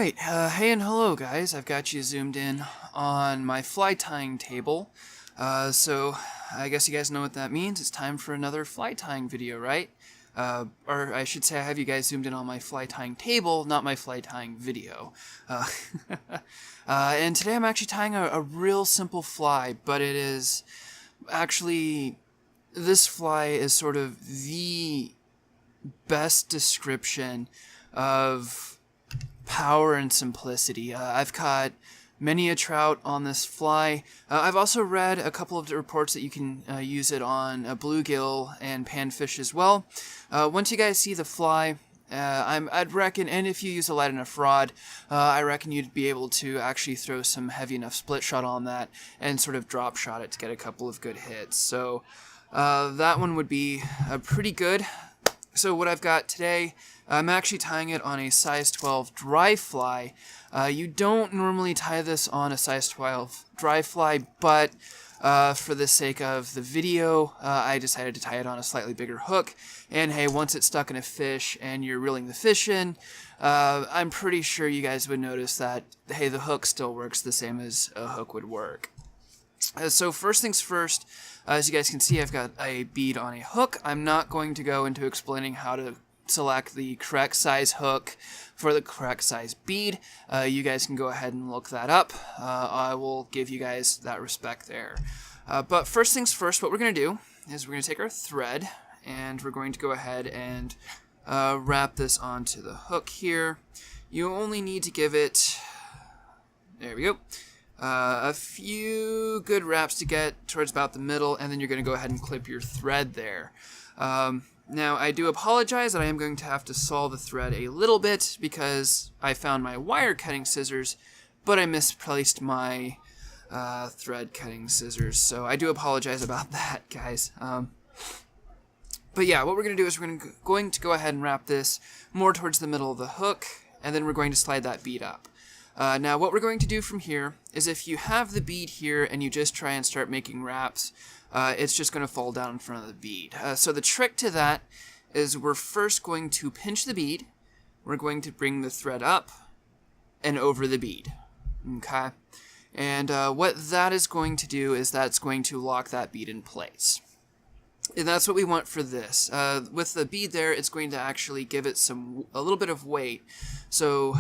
Alright, hey and hello guys, I've got you zoomed in on my fly tying table. So I guess you guys know what that means. It's time for another fly tying video, right? Or I should say I have you guys zoomed in on my fly tying table, not my fly tying video. And today I'm actually tying a real simple fly, but it is actually, this fly is sort of the best description of power and simplicity. I've caught many a trout on this fly. I've also read a couple of reports that you can use it on bluegill and panfish as well. Once you guys see the fly, I'd reckon, and if you use a light enough rod, I reckon you'd be able to actually throw some heavy enough split shot on that and sort of drop shot it to get a couple of good hits. So that one would be pretty good. So what I've got today, I'm actually tying it on a size 12 dry fly. You don't normally tie this on a size 12 dry fly, but for the sake of the video, I decided to tie it on a slightly bigger hook. And hey, once it's stuck in a fish and you're reeling the fish in, I'm pretty sure you guys would notice that, hey, the hook still works the same as a hook would work. So first things first, as you guys can see, I've got a bead on a hook. I'm not going to go into explaining how to select the correct size hook for the correct size bead. You guys can go ahead and look that up. I will give you guys that respect there. But first things first, what we're going to do is we're going to take our thread and we're going to go ahead and wrap this onto the hook here. You only need to give it, there we go, a few good wraps to get towards about the middle, and then you're going to go ahead and clip your thread there. Now, I do apologize that I am going to have to saw the thread a little bit because I found my wire cutting scissors, but I misplaced my thread cutting scissors, so I do apologize about that, guys. But yeah, what we're going to do is we're going to go ahead and wrap this more towards the middle of the hook, and then we're going to slide that bead up. Now, what we're going to do from here is if you have the bead here and you just try and start making wraps, it's just going to fall down in front of the bead. So the trick to that is we're first going to pinch the bead. We're going to bring the thread up and over the bead. Okay? And what that is going to do is that's going to lock that bead in place. And that's what we want for this. With the bead there, it's going to actually give it a little bit of weight. So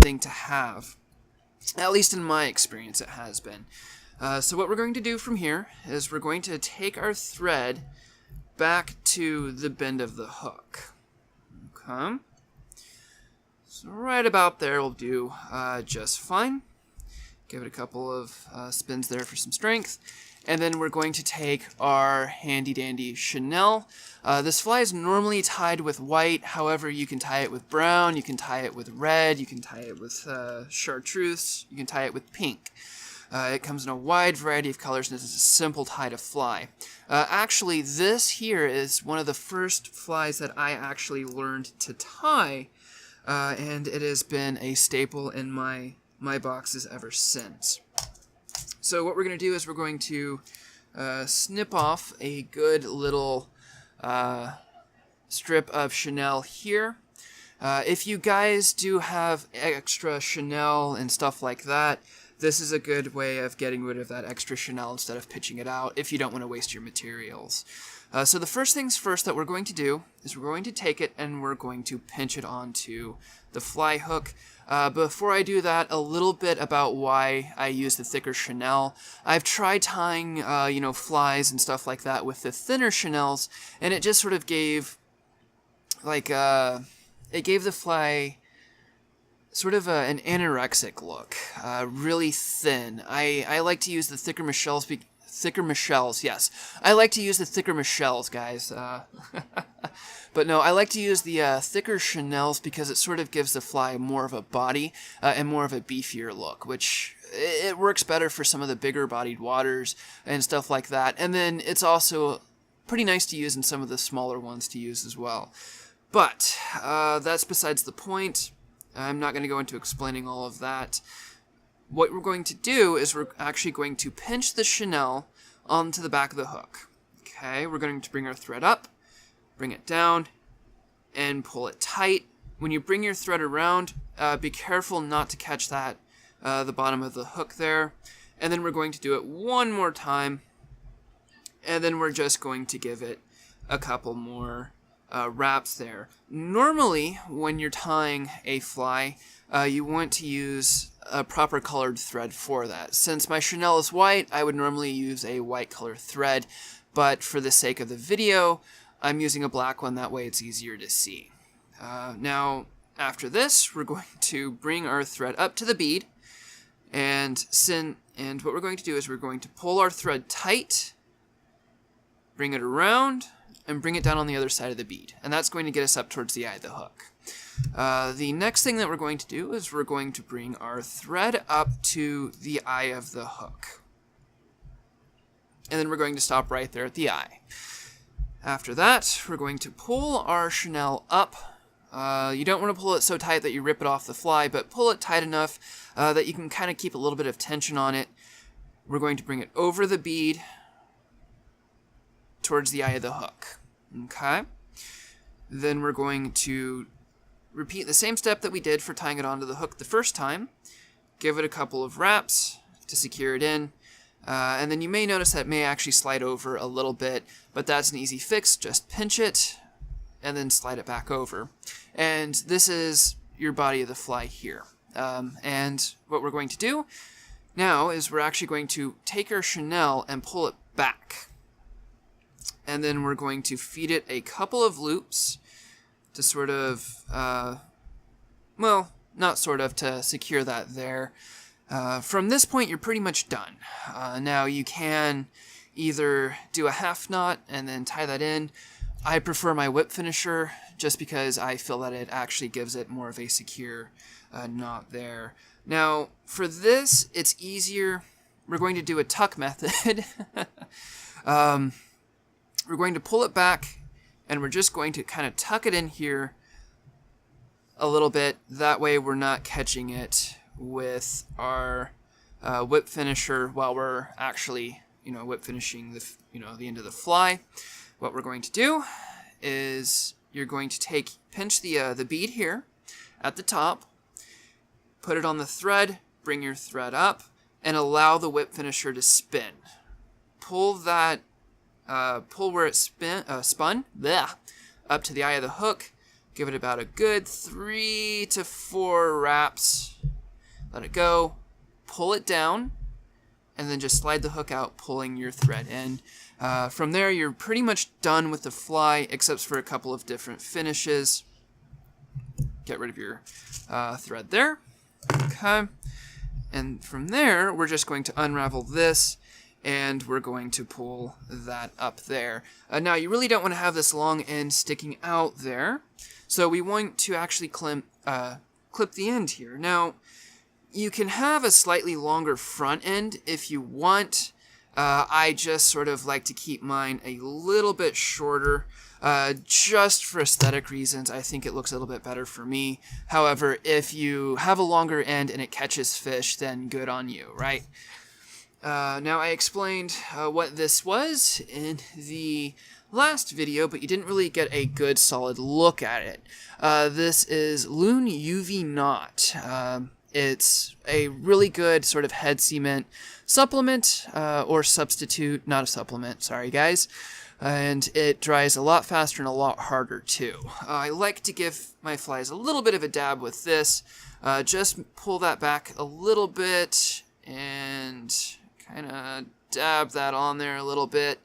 thing to have. At least in my experience, it has been. So what we're going to do from here is we're going to take our thread back to the bend of the hook. Okay. So right about there will do just fine. Give it a couple of spins there for some strength. And then we're going to take our handy-dandy chenille. This fly is normally tied with white, however you can tie it with brown, you can tie it with red, you can tie it with chartreuse, you can tie it with pink. It comes in a wide variety of colors and this is a simple tie to fly. Actually, this here is one of the first flies that I actually learned to tie, and it has been a staple in my boxes ever since. So what we're going to do is we're going to snip off a good little strip of chenille here. If you guys do have extra chenille and stuff like that, this is a good way of getting rid of that extra chenille instead of pitching it out if you don't want to waste your materials. So the first things first that we're going to do is we're going to take it and we're going to pinch it onto the fly hook. Before I do that, a little bit about why I use the thicker chenille. I've tried tying, flies and stuff like that with the thinner chenilles, and it just sort of gave, it gave the fly sort of an anorexic look, really thin. I like to use the thicker Michelles, yes. I like to use the thicker Michelles, guys. But no, I like to use the thicker chenilles because it sort of gives the fly more of a body and more of a beefier look, which it works better for some of the bigger bodied waters and stuff like that. And then it's also pretty nice to use and some of the smaller ones to use as well. But that's besides the point. I'm not going to go into explaining all of that. What we're going to do is we're actually going to pinch the chenille onto the back of the hook. Okay, we're going to bring our thread up, bring it down, and pull it tight. When you bring your thread around, be careful not to catch that, the bottom of the hook there. And then we're going to do it one more time, and then we're just going to give it a couple more wraps there. Normally, when you're tying a fly, you want to use a proper colored thread for that. Since my chenille is white, I would normally use a white colored thread, but for the sake of the video, I'm using a black one. That way it's easier to see. Now, after this, we're going to bring our thread up to the bead, and what we're going to do is we're going to pull our thread tight, bring it around, and bring it down on the other side of the bead. And that's going to get us up towards the eye of the hook. The next thing that we're going to do is we're going to bring our thread up to the eye of the hook. And then we're going to stop right there at the eye. After that, we're going to pull our chenille up. You don't want to pull it so tight that you rip it off the fly, but pull it tight enough that you can kind of keep a little bit of tension on it. We're going to bring it over the bead towards the eye of the hook. Okay? Then we're going to repeat the same step that we did for tying it onto the hook the first time. Give it a couple of wraps to secure it in. And then you may notice that it may actually slide over a little bit, but that's an easy fix. Just pinch it and then slide it back over. And this is your body of the fly here. And what we're going to do now is we're actually going to take our chenille and pull it back. And then we're going to feed it a couple of loops to sort of, well, not sort of, to secure that there. From this point, you're pretty much done. Now, you can either do a half knot and then tie that in. I prefer my whip finisher just because I feel that it actually gives it more of a secure knot there. Now, for this, it's easier. We're going to do a tuck method. We're going to pull it back, and we're just going to kind of tuck it in here a little bit. That way we're not catching it with our whip finisher while we're actually, whip finishing the end of the fly. What we're going to do is you're going to pinch the bead here at the top, put it on the thread, bring your thread up, and allow the whip finisher to spin. Pull where it spun up to the eye of the hook. Give it about a good 3 to 4 wraps. Let it go. Pull it down, and then just slide the hook out, pulling your thread in. From there, you're pretty much done with the fly, except for a couple of different finishes. Get rid of your thread there. Okay. And from there, we're just going to unravel this, and we're going to pull that up there. Now, you really don't want to have this long end sticking out there, so we want to actually clip the end here. Now, you can have a slightly longer front end if you want. I just sort of like to keep mine a little bit shorter, just for aesthetic reasons. I think it looks a little bit better for me. However, if you have a longer end and it catches fish, then good on you, right? Now, I explained what this was in the last video, but you didn't really get a good solid look at it. This is Loon UV Knot. It's a really good sort of head cement supplement, or substitute, not a supplement, sorry guys. And it dries a lot faster and a lot harder too. I like to give my flies a little bit of a dab with this. Just pull that back a little bit and kind of dab that on there a little bit.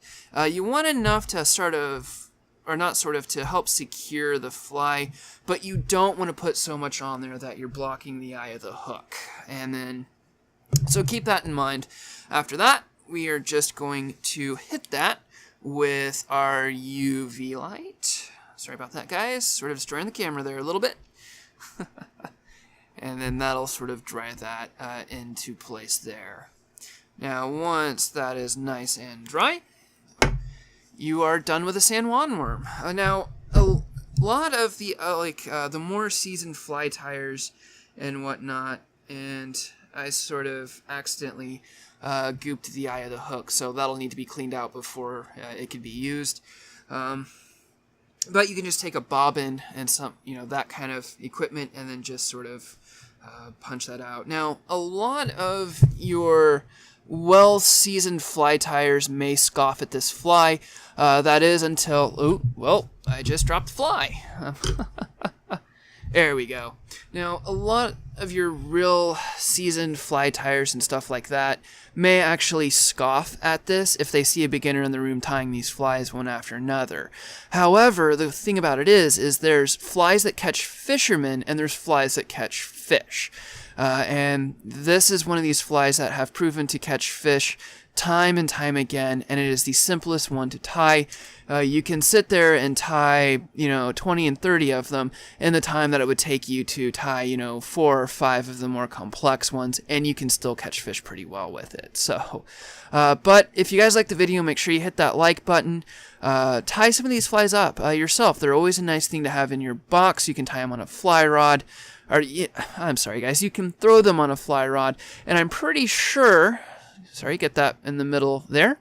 You want enough to to help secure the fly, but you don't want to put so much on there that you're blocking the eye of the hook. And then, so keep that in mind. After that, we are just going to hit that with our UV light. Sorry about that, guys. Sort of destroying the camera there a little bit. And then that'll sort of dry that into place there. Now, once that is nice and dry, you are done with a San Juan worm. Now, a lot of the the more seasoned fly tires and whatnot, and I sort of accidentally gooped the eye of the hook, so that'll need to be cleaned out before it can be used. But you can just take a bobbin and some, that kind of equipment, and then just sort of punch that out. Now, a lot of your well-seasoned fly tires may scoff at this fly. That is until, oh, well, I just dropped the fly. There we go. Now, a lot of your real seasoned fly tires and stuff like that may actually scoff at this if they see a beginner in the room tying these flies one after another. However, the thing about it is there's flies that catch fishermen and there's flies that catch fish. And this is one of these flies that have proven to catch fish time and time again, and it is the simplest one to tie. You can sit there and tie, 20 and 30 of them in the time that it would take you to tie, 4 or 5 of the more complex ones, and you can still catch fish pretty well with it. So, but if you guys like the video, make sure you hit that like button. Tie some of these flies up yourself. They're always a nice thing to have in your box. You can tie them on a fly rod. I'm sorry, guys. You can throw them on a fly rod, and I'm pretty sure... Sorry, get that in the middle there.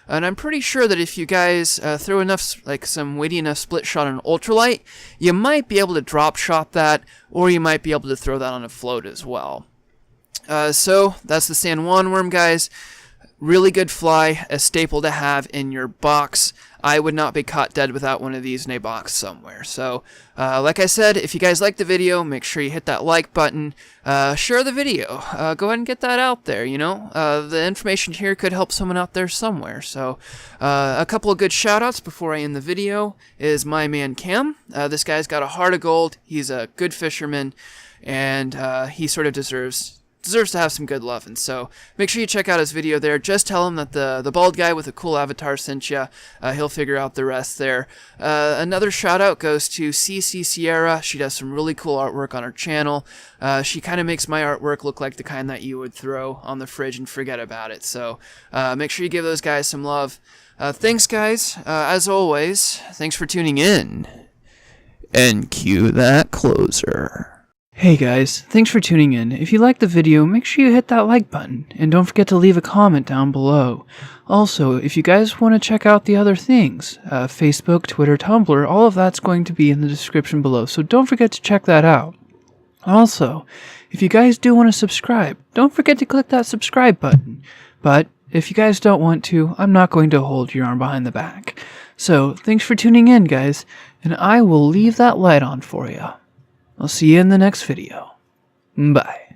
And I'm pretty sure that if you guys throw enough, some weighty enough split shot on ultralight, you might be able to drop shot that, or you might be able to throw that on a float as well. So that's the San Juan worm, guys. Really good fly, a staple to have in your box. I would not be caught dead without one of these in a box somewhere. So, like I said, if you guys like the video, make sure you hit that like button. Share the video. Go ahead and get that out there, The information here could help someone out there somewhere. So, a couple of good shout-outs before I end the video is my man Cam. This guy's got a heart of gold. He's a good fisherman, and he sort of deserves to have some good love, and so make sure you check out his video there. Just tell him that the bald guy with a cool avatar sent you. He'll figure out the rest there. Another shout out goes to CC Sierra. She does some really cool artwork on her channel. She kind of makes my artwork look like the kind that you would throw on the fridge and forget about it. So make sure you give those guys some love. Thanks, guys. As always, thanks for tuning in. And cue that closer. Hey guys, thanks for tuning in. If you liked the video, make sure you hit that like button, and don't forget to leave a comment down below. Also, if you guys want to check out the other things, Facebook, Twitter, Tumblr, all of that's going to be in the description below, so don't forget to check that out. Also, if you guys do want to subscribe, don't forget to click that subscribe button. But if you guys don't want to, I'm not going to hold your arm behind the back. So, thanks for tuning in, guys, and I will leave that light on for you. I'll see you in the next video. Bye.